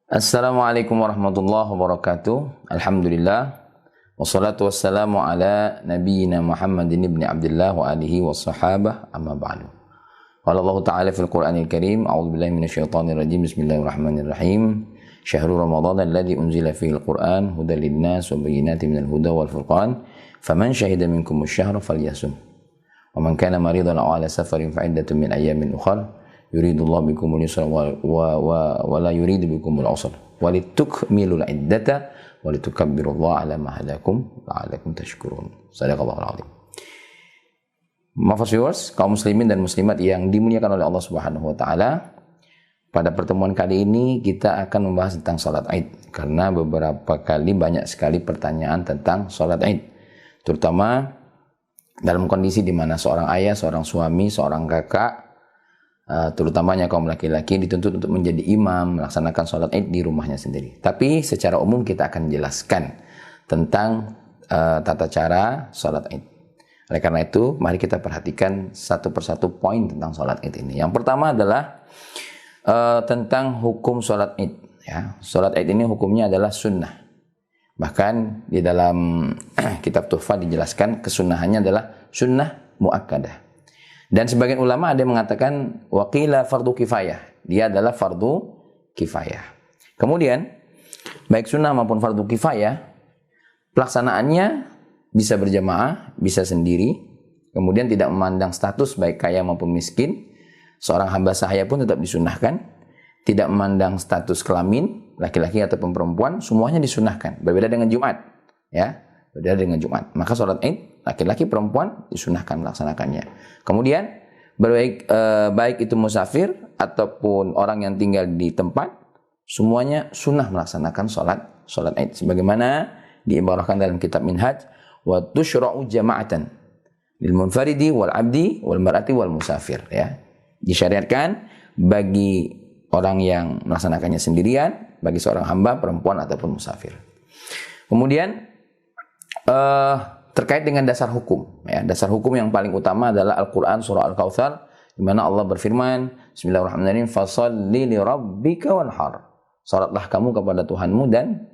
Assalamualaikum warahmatullahi wabarakatuh. Alhamdulillah. Wassalatu wassalamu ala nabiyyina Muhammadin ibn Abdullah wa alihi wa sahabah amma ba'du. Qala Allah Ta'ala fil Qur'anil Karim, a'udzu billahi minasyaitonir rajim. Bismillahirrahmanirrahim. Syahrul Ramadan alladzi unzila fihil Qur'an hudan lin-nas wa bayyinatin minal huda wal furqan. Faman syahida minkum asy-syahra falyasum. Wa man kana maridan aw ala safarin fa iddatun min ayyamin ukhra. Yuridullahu bikumul yusra wa la yuridu bikumul usra wa litukmilul iddata wa litukabbirullaha ala ma hadakum la'allakum tashkurun. Shadaqallahul azim. Maaf viewers, kaum muslimin dan muslimat yang dimuliakan oleh Allah Subhanahu wa taala. Pada pertemuan kali ini kita akan membahas tentang salat Id, karena beberapa kali banyak sekali pertanyaan tentang salat Id, terutama dalam kondisi di mana seorang ayah, seorang suami, seorang kakak, terutamanya kaum laki-laki dituntut untuk menjadi imam melaksanakan sholat Id di rumahnya sendiri. Tapi secara umum kita akan jelaskan tentang tata cara sholat Id. Oleh karena itu, mari kita perhatikan satu persatu poin tentang sholat Id ini. Yang pertama adalah tentang hukum sholat Id. Ya, sholat Id ini hukumnya adalah sunnah. Bahkan di dalam kitab Tuhfah dijelaskan kesunahannya adalah sunnah muakkadah. Dan sebagian ulama ada yang mengatakan waqila fardu kifayah. Dia adalah fardu kifayah. Kemudian baik sunnah maupun fardu kifayah pelaksanaannya bisa berjamaah, bisa sendiri. Kemudian tidak memandang status baik kaya maupun miskin. Seorang hamba sahaya pun tetap disunahkan. Tidak memandang status kelamin, laki-laki ataupun perempuan, semuanya disunahkan. Berbeda dengan Jumat, ya. Berbeda dengan Jumat. Maka sholat Id laki-laki perempuan disunahkan melaksanakannya. Kemudian baik itu musafir ataupun orang yang tinggal di tempat, semuanya sunnah melaksanakan sholat Id. Sebagaimana diibarahkan dalam kitab Minhaj, wa tushra'u jama'atan lil munfaridi wal abdi wal mar'ati wal musafir. Ya, disyariatkan bagi orang yang melaksanakannya sendirian, bagi seorang hamba perempuan ataupun musafir. Kemudian terkait dengan dasar hukum, ya, dasar hukum yang paling utama adalah Al-Quran surah Al-Kautsar, di mana Allah berfirman, Bismillahirrahmanirrahim, fasalli li rabbika wanhar. Salatlah kamu kepada Tuhanmu dan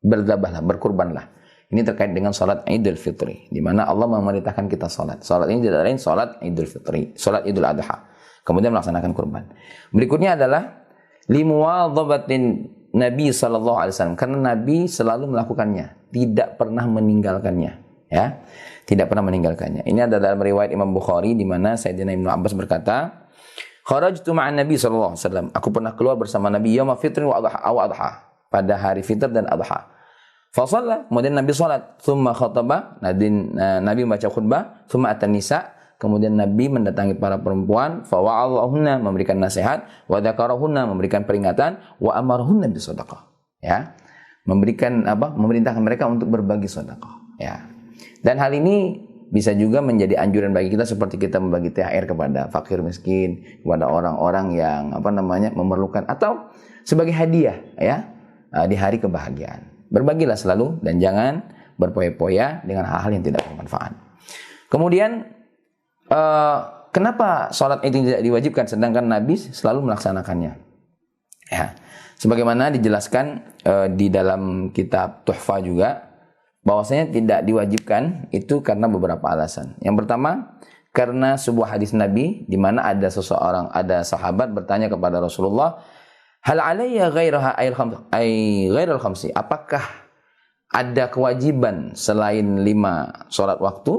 berdabahlah, berkurbanlah. Ini terkait dengan salat Idul Fitri, di mana Allah memerintahkan kita salat. Salat ini tidak lain salat Idul Fitri, salat Idul Adha. Kemudian melaksanakan kurban. Berikutnya adalah limuwadhabatin Nabi sallallahu alaihi wasallam, karena Nabi selalu melakukannya, tidak pernah meninggalkannya, ya. Tidak pernah meninggalkannya. Ini adalah dalam riwayat Imam Bukhari di mana Sayyidina Ibnu Abbas berkata, "Kharajtu ma'an Nabi sallallahu alaihi wasallam." Aku pernah keluar bersama Nabi yauma fitrin wa adha, pada hari fitr dan adha. Fa shalla, kemudian Nabi salat, thumma khataba, Nabi membaca khutbah, thumma atan nisa, kemudian Nabi mendatangi para perempuan, fa wa'allahunna, memberikan nasihat, wa dzakarahunna, memberikan peringatan, wa amarahunna bisadaqah. Ya. Memerintahkan mereka untuk berbagi sedekah, ya. Dan hal ini bisa juga menjadi anjuran bagi kita, seperti kita membagi THR kepada fakir miskin, kepada orang-orang yang memerlukan, atau sebagai hadiah, ya, di hari kebahagiaan. Berbagilah selalu dan jangan berpoya-poya dengan hal-hal yang tidak bermanfaat. Kemudian kenapa sholat itu tidak diwajibkan sedangkan Nabi selalu melaksanakannya? Ya, sebagaimana dijelaskan di dalam kitab Tuhfah juga, bahwasanya tidak diwajibkan itu karena beberapa alasan. Yang pertama, karena sebuah hadis Nabi di mana ada sahabat bertanya kepada Rasulullah, hal alayya ghairaha ghairal khamsi? Apakah ada kewajiban selain 5 sholat waktu?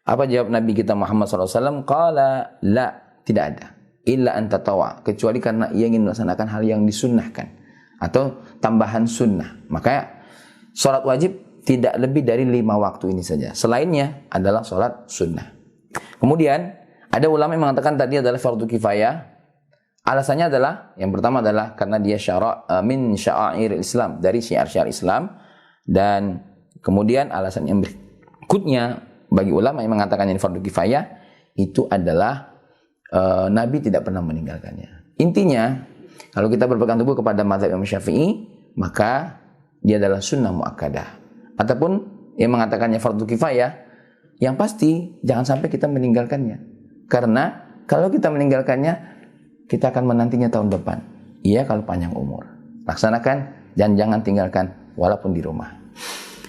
Apa jawab Nabi kita Muhammad SAW? Qala la, tidak ada. Illa an tatawa, kecuali karena ia ingin melaksanakan hal yang disunnahkan atau tambahan sunnah. Maka sholat wajib tidak lebih dari 5 waktu ini saja. Selainnya adalah sholat sunnah. Kemudian ada ulama yang mengatakan tadi adalah fardu kifayah. Alasannya adalah, yang pertama adalah karena dia min sya'air Islam, dari syiar-syiar Islam. Dan kemudian alasan yang berikutnya bagi ulama yang mengatakan ini fardu kifayah itu adalah Nabi tidak pernah meninggalkannya. Intinya, kalau kita berpegang teguh kepada mazhab Imam Syafi'i, maka dia adalah sunnah muakkadah. Ataupun yang mengatakannya fardu kifayah, yang pasti jangan sampai kita meninggalkannya. Karena kalau kita meninggalkannya, kita akan menantinya tahun depan. Iya kalau panjang umur. laksanakan dan jangan tinggalkan walaupun di rumah.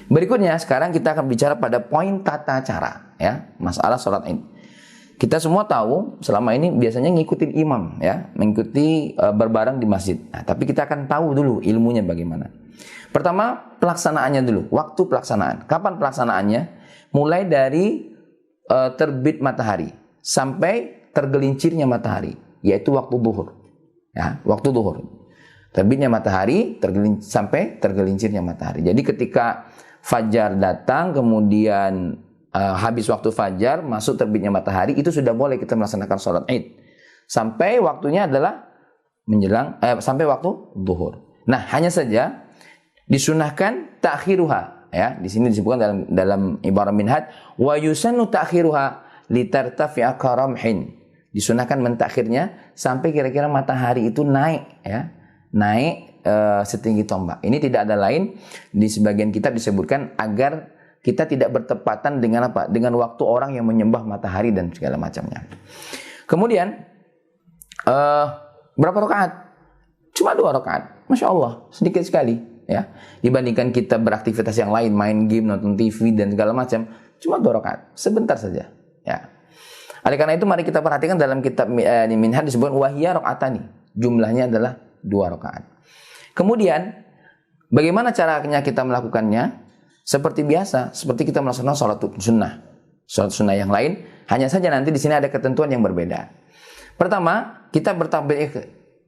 Berikutnya sekarang kita akan bicara pada poin tata cara, ya, masalah sholat Id. Kita semua tahu selama ini biasanya ngikutin imam, ya, mengikuti berbareng di masjid. Nah, tapi kita akan tahu dulu ilmunya bagaimana. Pertama, pelaksanaannya dulu, waktu pelaksanaan. Kapan pelaksanaannya? Mulai dari terbit matahari sampai tergelincirnya matahari, yaitu waktu zuhur. Ya, waktu zuhur. Terbitnya matahari sampai tergelincirnya matahari. Jadi ketika fajar datang, kemudian habis waktu fajar, masuk terbitnya matahari, itu sudah boleh kita melaksanakan sholat Id. Sampai waktunya adalah menjelang sampai waktu zuhur. Nah, hanya saja disunahkan ta'khiruha, ya. Di sini disebutkan dalam ibarat minhaj, wa yusannu ta'khiruha litartafi'a karamhin. Disunahkan mentakhirnya sampai kira-kira matahari itu naik, ya. Naik setinggi tombak. Ini tidak ada lain, di sebagian kitab disebutkan agar kita tidak bertepatan dengan apa? Dengan waktu orang yang menyembah matahari dan segala macamnya. Kemudian berapa rakaat? Cuma 2 rakaat. Masya Allah, sedikit sekali, ya. Dibandingkan kita beraktivitas yang lain, main game, nonton TV dan segala macam, cuma 2 rakaat, sebentar saja, ya. Oleh karena itu mari kita perhatikan dalam kitab Minhaj disebut wahiyya rakaatani. Jumlahnya adalah 2 rakaat. Kemudian bagaimana caranya kita melakukannya? Seperti biasa, seperti kita melaksanakan sholat sunnah. Sholat sunnah yang lain, hanya saja nanti di sini ada ketentuan yang berbeda. Pertama, kita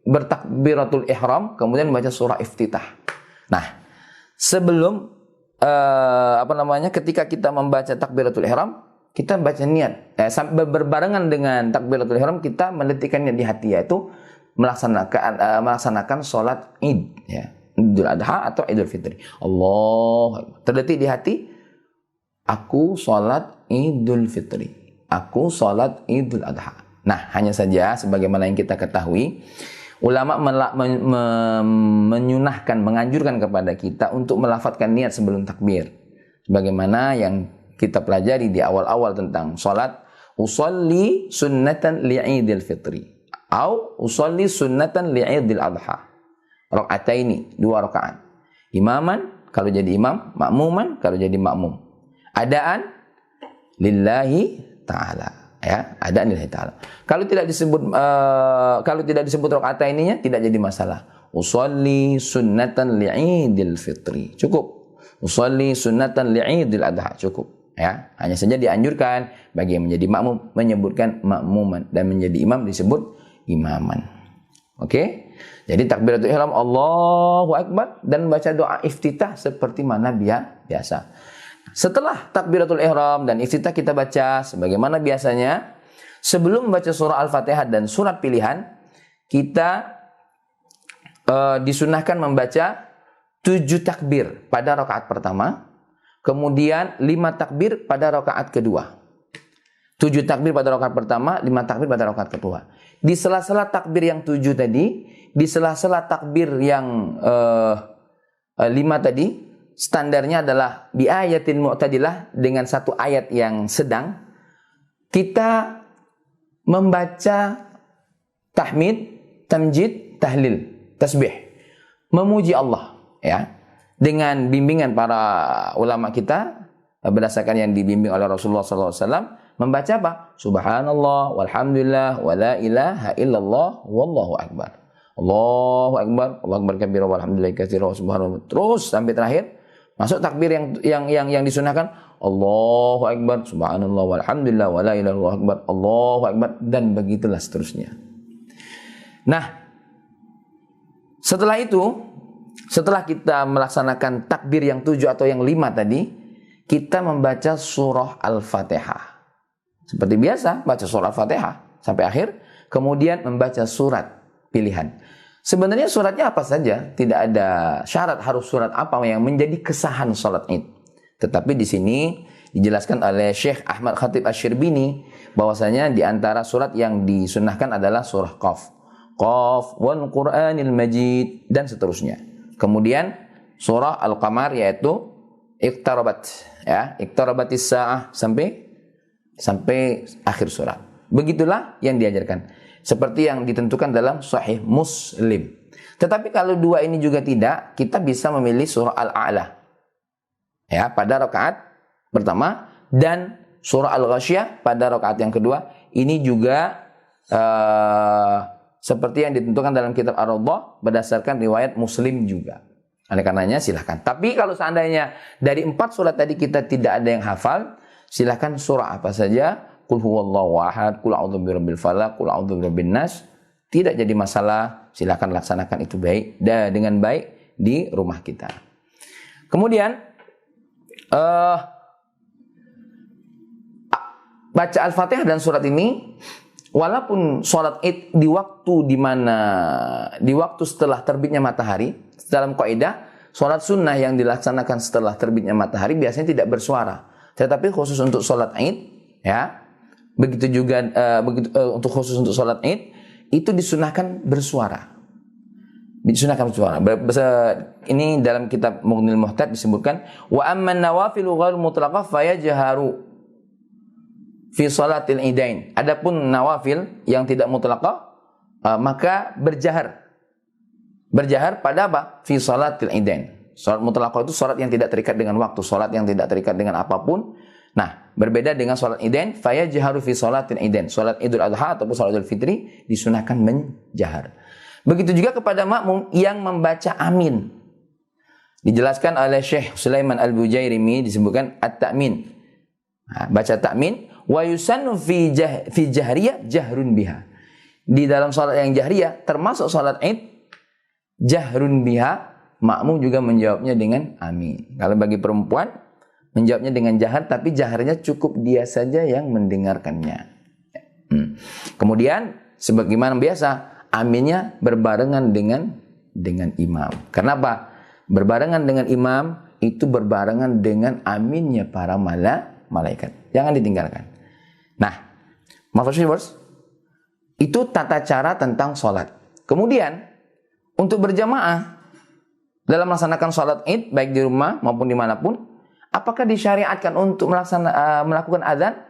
bertakbiratul ihram, kemudian membaca surah iftitah. Nah, sebelum ketika kita membaca takbiratul ihram, kita baca niat. Berbarengan dengan takbiratul ihram, kita meletikkan niat di hati, yaitu melaksanakan sholat Id, ya. Idul Adha atau Idul Fitri. Allah terdetik di hati, aku sholat Idul Fitri, aku sholat Idul Adha. Nah, hanya saja sebagaimana yang kita ketahui, ulama menyunahkan, menganjurkan kepada kita untuk melafadzkan niat sebelum takbir. Sebagaimana yang kita pelajari di awal-awal tentang sholat, usolli sunnatan li'idil fitri, atau usolli sunnatan li'idil adha. Rakaataini, 2 rakaat. Imaman kalau jadi imam, makmuman kalau jadi makmum. Adaan lillahi ta'ala, ya, adaan lillahi ta'ala. Kalau tidak disebut rakaataininya tidak jadi masalah. Usolli sunnatan li'idil fitri, cukup. Usolli sunnatan li'idil adha, cukup, ya. Hanya saja dianjurkan bagi yang menjadi makmum menyebutkan makmuman dan menjadi imam disebut imaman. Oke? Jadi takbiratul ihram Allahu Akbar dan baca doa iftitah seperti mana biasa. Setelah takbiratul ihram dan iftitah kita baca sebagaimana biasanya, sebelum membaca surah Al-Fatihah dan surat pilihan, kita disunahkan membaca 7 takbir pada rakaat pertama, kemudian 5 takbir pada rakaat kedua. 7 takbir pada rakaat pertama, 5 takbir pada rakaat kedua. Di sela-sela takbir yang 7 tadi, di sela-sela takbir yang 5 tadi, standarnya adalah bi ayatin mu'tadilah, dengan 1 ayat yang sedang, kita membaca tahmid, tamjid, tahlil, tasbih, memuji Allah, ya, dengan bimbingan para ulama kita berdasarkan yang dibimbing oleh Rasulullah SAW. Membaca apa? Subhanallah, walhamdulillah, wa la ilaha illallah, wallahu akbar. Allahu akbar, Allahu akbar kabira, walhamdulillah katsira, wa subhanallah. Terus sampai terakhir, masuk takbir yang disunahkan, Allahu akbar, subhanallah, walhamdulillah, wa la ilaha illallah, akbar, Allahu akbar, dan begitulah seterusnya. Nah, setelah itu, setelah kita melaksanakan takbir yang 7 atau yang 5 tadi, kita membaca surah Al-Fatihah. Seperti biasa, baca surah Al-Fatihah sampai akhir, kemudian membaca surat pilihan. Sebenarnya suratnya apa saja, tidak ada syarat harus surat apa yang menjadi kesahan sholat Id. Tetapi di sini dijelaskan oleh Syekh Ahmad Khatib Asy-Syirbini bahwasanya di antara surat yang disunahkan adalah surah Qaf. Qaf wal Qur'anil Majid dan seterusnya. Kemudian surah Al-Qamar yaitu Iqtarabat, ya, Iqtarabatis Sa'ah sampai akhir surat. Begitulah yang diajarkan. Seperti yang ditentukan dalam Sahih Muslim. Tetapi kalau dua ini juga tidak, kita bisa memilih surah Al-A'la. Ya, pada rakaat pertama dan surah Al-Ghasyiyah pada rakaat yang kedua. Ini juga seperti yang ditentukan dalam kitab Ar-Rawdah berdasarkan riwayat Muslim juga. Oleh karenanya silahkan. Tapi kalau seandainya dari 4 surat tadi kita tidak ada yang hafal, silahkan surah apa saja. Qul huwallahu ahad, qul a'udzu birabbil falaq, qul a'udzu birabbin nas. Tidak jadi masalah, silahkan laksanakan itu dengan baik di rumah kita. Kemudian baca Al-Fatihah dan surat ini, walaupun sholat Id di waktu setelah terbitnya matahari, dalam kaidah sholat sunnah yang dilaksanakan setelah terbitnya matahari biasanya tidak bersuara. Tetapi khusus untuk sholat Id, ya, begitu juga untuk khusus untuk sholat Id itu disunahkan bersuara. Disunahkan bersuara. Ini dalam kitab Mughnil Muhtad disebutkan, wa amman nawafilu ghairu mutlaqah fayajharu fi salatil idain. Adapun nawafil yang tidak mutlaqah maka berjahar. Berjahar pada apa? Fi salatil idain. Salat mutlaqah itu salat yang tidak terikat dengan waktu, salat yang tidak terikat dengan apapun. Nah, berbeda dengan salat idain, fayajharu fi salatil idain. Salat Idul Adha ataupun salat Idul Fitri disunahkan menjahar. Begitu juga kepada makmum yang membaca amin. Dijelaskan oleh Syekh Sulaiman Al-Bujairimi disebutkan at-ta'min. Nah, baca ta'min wa yusannu fi jahriyah jahrun biha. Di dalam salat yang jahriyah termasuk salat Id, jahrun biha, makmum juga menjawabnya dengan amin. Kalau bagi perempuan menjawabnya dengan jahar, tapi jaharnya cukup dia saja yang mendengarkannya. Kemudian sebagaimana biasa, aminnya berbarengan dengan imam. Kenapa? Berbarengan dengan imam itu berbarengan dengan aminnya para malaikat. Jangan ditinggalkan. Nah, maafus, itu tata cara tentang sholat. Kemudian untuk berjamaah dalam melaksanakan sholat Id baik di rumah maupun dimanapun, apakah disyariatkan untuk melakukan azan?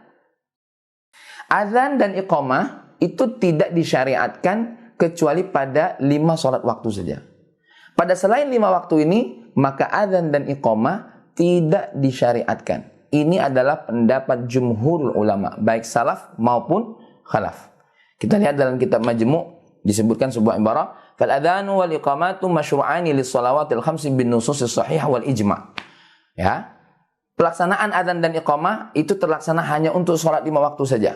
Azan dan iqamah itu tidak disyariatkan kecuali pada 5 sholat waktu saja. Pada selain 5 waktu ini, maka azan dan iqamah tidak disyariatkan. Ini adalah pendapat jumhur ulama, baik salaf maupun khalaf. Kita lihat dalam kitab Majmu' disebutkan sebuah ibarah, fal adzanu wal iqamatu masyru'ani lis shalawatil khamsi bin nususis shahihah wal ijma'. Ya. Pelaksanaan adzan dan iqamah itu terlaksana hanya untuk salat 5 waktu saja.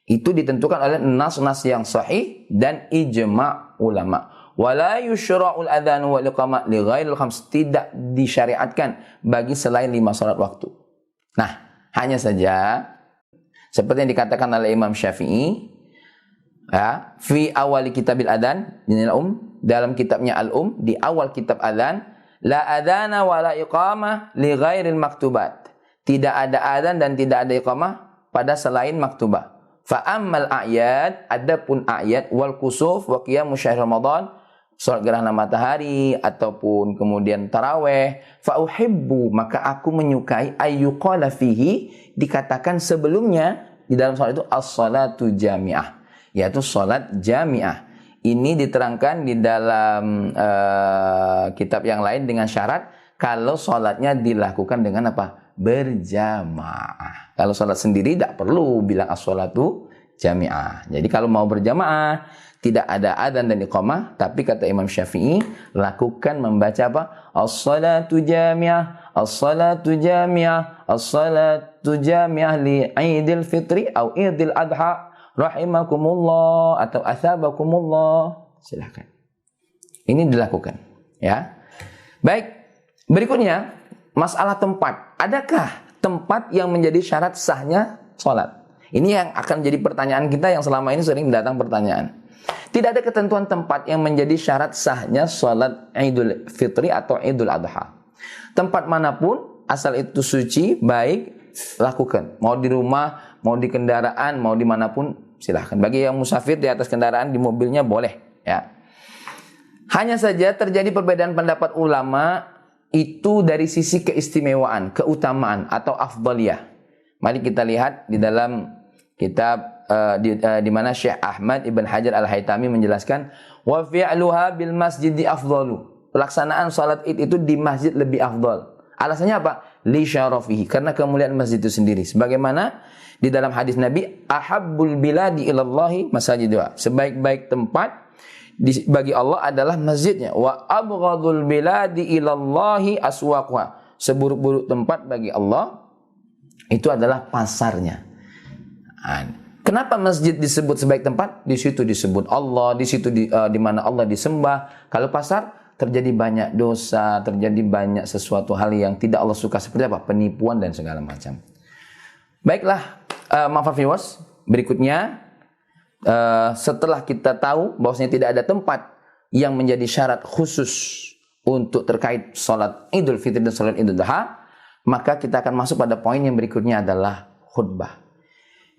Itu ditentukan oleh nas-nas yang sahih dan ijma' ulama. Wala yusyra'ul adzanu wal iqamah li ghairil khams, tidak disyariatkan bagi selain 5 salat waktu. Nah, hanya saja seperti yang dikatakan oleh Imam Syafi'i, ya, fi awali kitabil adzan dalam kitabnya Al-Um, di awal kitab adzan, la adzana wa la iqamah li ghairil maktubat. Tidak ada adzan dan tidak ada iqamah pada selain maktubah. Fa ammal a'yad, adapun a'yad wal kusuf wa qiyam syahr Ramadan, salat gerhana matahari ataupun kemudian tarawih, fa uhibbu, maka aku menyukai ayyuqala fihi, dikatakan sebelumnya di dalam salat itu as-salatu jami'ah, yaitu salat jami'ah. Ini diterangkan di dalam kitab yang lain dengan syarat kalau salatnya dilakukan dengan apa? Berjamaah. Kalau salat sendiri tidak perlu bilang as-salatu jami'ah. Jadi kalau mau berjamaah tidak ada adzan dan iqamah, tapi kata Imam Syafi'i lakukan membaca apa? As-salatu jami'ah, as-salatu jami'ah, as-salatu jami'ah li Idul Fitri atau Idul Adha rahimakumullah atau athabakumullah. Silakan. Ini dilakukan, ya. Baik. Berikutnya masalah tempat. Adakah tempat yang menjadi syarat sahnya sholat? Ini yang akan jadi pertanyaan kita yang selama ini sering datang pertanyaan. Tidak ada ketentuan tempat yang menjadi syarat sahnya sholat Idul Fitri atau Idul Adha. Tempat manapun, asal itu suci, baik, lakukan. Mau di rumah, mau di kendaraan, mau dimanapun, silahkan. Bagi yang musafir di atas kendaraan, di mobilnya boleh. Ya. Hanya saja terjadi perbedaan pendapat ulama itu dari sisi keistimewaan, keutamaan atau afdaliyah. Mari kita lihat di dalam kitab di mana Syekh Ahmad Ibn Hajar Al-Haytami menjelaskan wa fi'luha bil masjidi afdalu. Pelaksanaan salat Id itu di masjid lebih afdal. Alasannya apa? Li syarafihi, karena kemuliaan masjid itu sendiri. Sebagaimana di dalam hadis Nabi, ahabbul biladi ilallahi masajiduha. Sebaik-baik tempat bagi Allah adalah masjidnya. Wa abghadul biladi ilallahi aswaquha. Seburuk-buruk tempat bagi Allah itu adalah pasarnya. Kenapa masjid disebut sebaik tempat? Di situ disebut Allah, di situ di mana Allah disembah. Kalau pasar terjadi banyak dosa, terjadi banyak sesuatu hal yang tidak Allah suka, seperti apa? Penipuan dan segala macam. Baiklah, maaf viewers, berikutnya setelah kita tahu bahwasanya tidak ada tempat yang menjadi syarat khusus untuk terkait salat Idul Fitri dan salat Idul Adha, maka kita akan masuk pada poin yang berikutnya adalah khutbah.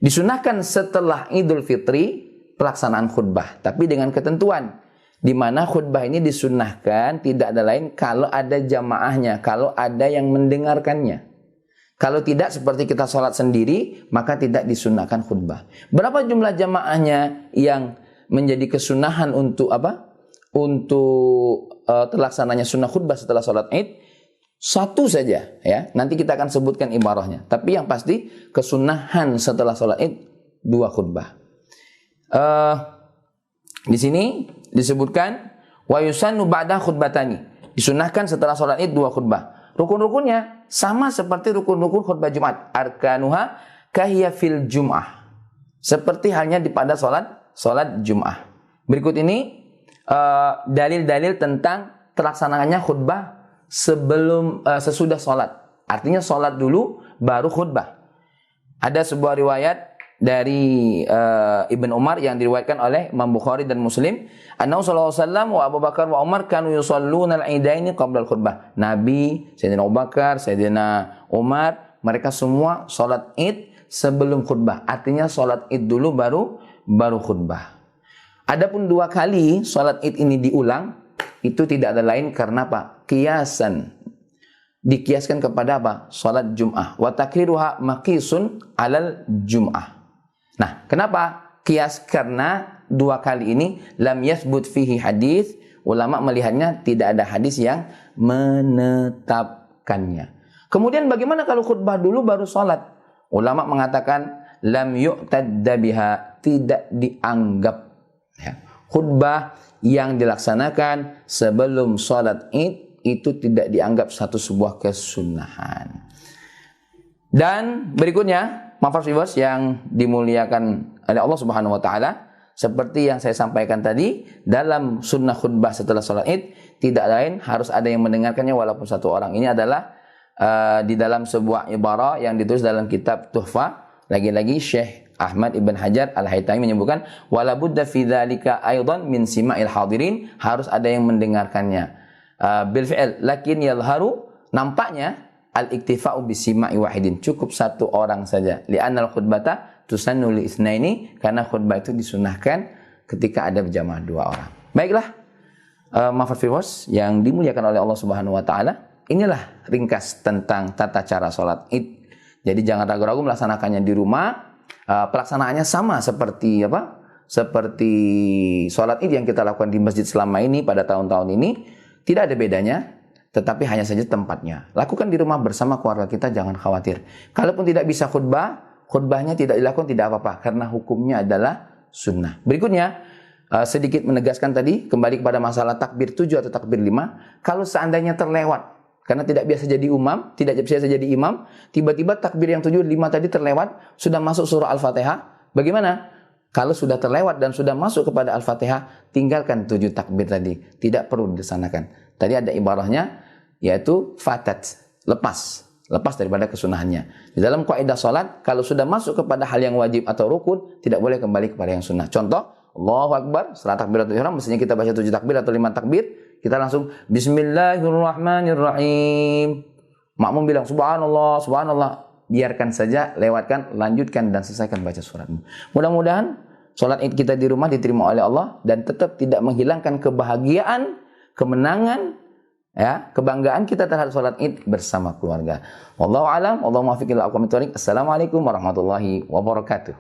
Disunahkan setelah Idul Fitri pelaksanaan khutbah, tapi dengan ketentuan di mana khutbah ini disunahkan tidak ada lain kalau ada jamaahnya, kalau ada yang mendengarkannya. Kalau tidak seperti kita sholat sendiri, maka tidak disunahkan khutbah. Berapa jumlah jamaahnya yang menjadi kesunahan untuk apa? Untuk terlaksananya sunnah khutbah setelah sholat Id? Satu saja, ya. Nanti kita akan sebutkan ibarahnya. Tapi yang pasti kesunahan setelah sholat Id 2 khutbah. Di sini disebutkan wa yusannu ba'da khutbatani. Disunahkan setelah sholat Id 2 khutbah. Rukun-rukunnya sama seperti rukun-rukun khutbah Jumat. Arkanuha kahiyya fil Jum'ah. Seperti halnya pada sholat Jum'ah. Berikut ini dalil-dalil tentang terlaksananya khutbah sesudah sholat. Artinya sholat dulu baru khutbah. Ada sebuah riwayat dari Ibn Umar yang diriwayatkan oleh Imam Bukhari dan Muslim, annahu sallallahu alaihi wasallam wa Abu Bakar wa Umar kanu yusalluna al-idaini qabla al-khutbah. Nabi, Sayyidina Abu Bakar, Sayyidina Umar, mereka semua sholat Id sebelum khutbah. Artinya sholat Id dulu baru khutbah. Adapun 2 kali sholat Id ini diulang, itu tidak ada lain karena apa? Kiasan. Dikiaskan kepada apa? Salat Jum'ah. Wa takriruha maqisun alal Jum'ah. Nah, kenapa kias? Karena 2 kali ini lam yathbut fihi hadis. Ulama melihatnya tidak ada hadis yang menetapkannya. Kemudian bagaimana kalau khutbah dulu baru salat? Ulama mengatakan lam yu'tadda biha, tidak dianggap. Ya. Khutbah yang dilaksanakan sebelum sholat Id itu tidak dianggap sebuah kesunahan. Dan berikutnya, maaf viewers yang dimuliakan oleh Allah Subhanahu wa taala, seperti yang saya sampaikan tadi, dalam sunnah khutbah setelah sholat Id tidak lain harus ada yang mendengarkannya walaupun 1 orang. Ini adalah di dalam sebuah ibarah yang ditulis dalam kitab Tuhfah. Lagi-lagi Syekh Ahmad Ibn Hajar Al-Haytami menyebutkan wala budda fi dzalika aidan min sima'il hadirin, harus ada yang mendengarkannya. Bil fi'l lakin yalharu, nampaknya al-iktifa'u bi sima'i wahidin, cukup 1 orang saja. Li'anna al-khutbata tusannu li itsnaini, karena khutbah itu disunahkan ketika ada berjamaah 2 orang. Baiklah, maaf viewers yang dimuliakan oleh Allah Subhanahu wa taala, inilah ringkas tentang tata cara salat Id. Jadi jangan ragu-ragu melaksanakannya di rumah. Pelaksanaannya sama seperti apa? Seperti sholat Id yang kita lakukan di masjid selama ini pada tahun-tahun ini, tidak ada bedanya, tetapi hanya saja tempatnya. Lakukan di rumah bersama keluarga kita, jangan khawatir. Kalaupun tidak bisa khutbahnya tidak dilakukan tidak apa-apa, karena hukumnya adalah sunnah. Berikutnya, sedikit menegaskan tadi, kembali kepada masalah takbir 7 atau takbir 5. Kalau seandainya terlewat, karena tidak biasa jadi imam, tiba-tiba takbir yang 7, 5 tadi terlewat, sudah masuk surah Al-Fatihah, bagaimana? Kalau sudah terlewat dan sudah masuk kepada Al-Fatihah, tinggalkan 7 takbir tadi, tidak perlu dilaksanakan. Tadi ada ibarahnya, yaitu fatat, lepas daripada kesunahannya. Di dalam kaidah salat, kalau sudah masuk kepada hal yang wajib atau rukun, tidak boleh kembali kepada yang sunnah. Contoh, Allahu Akbar, setelah takbiratul ihram, mestinya kita baca 7 takbir atau 5 takbir, kita langsung Bismillahirrahmanirrahim. Makmum bilang Subhanallah, Subhanallah. Biarkan saja, lewatkan, lanjutkan dan selesaikan baca suratmu. Mudah-mudahan sholat Id kita di rumah diterima oleh Allah dan tetap tidak menghilangkan kebahagiaan, kemenangan, ya, kebanggaan kita terhadap sholat Id bersama keluarga. Wallahu a'lam, wallahu muwaffiq ila aqwamit thoriq. Assalamualaikum warahmatullahi wabarakatuh.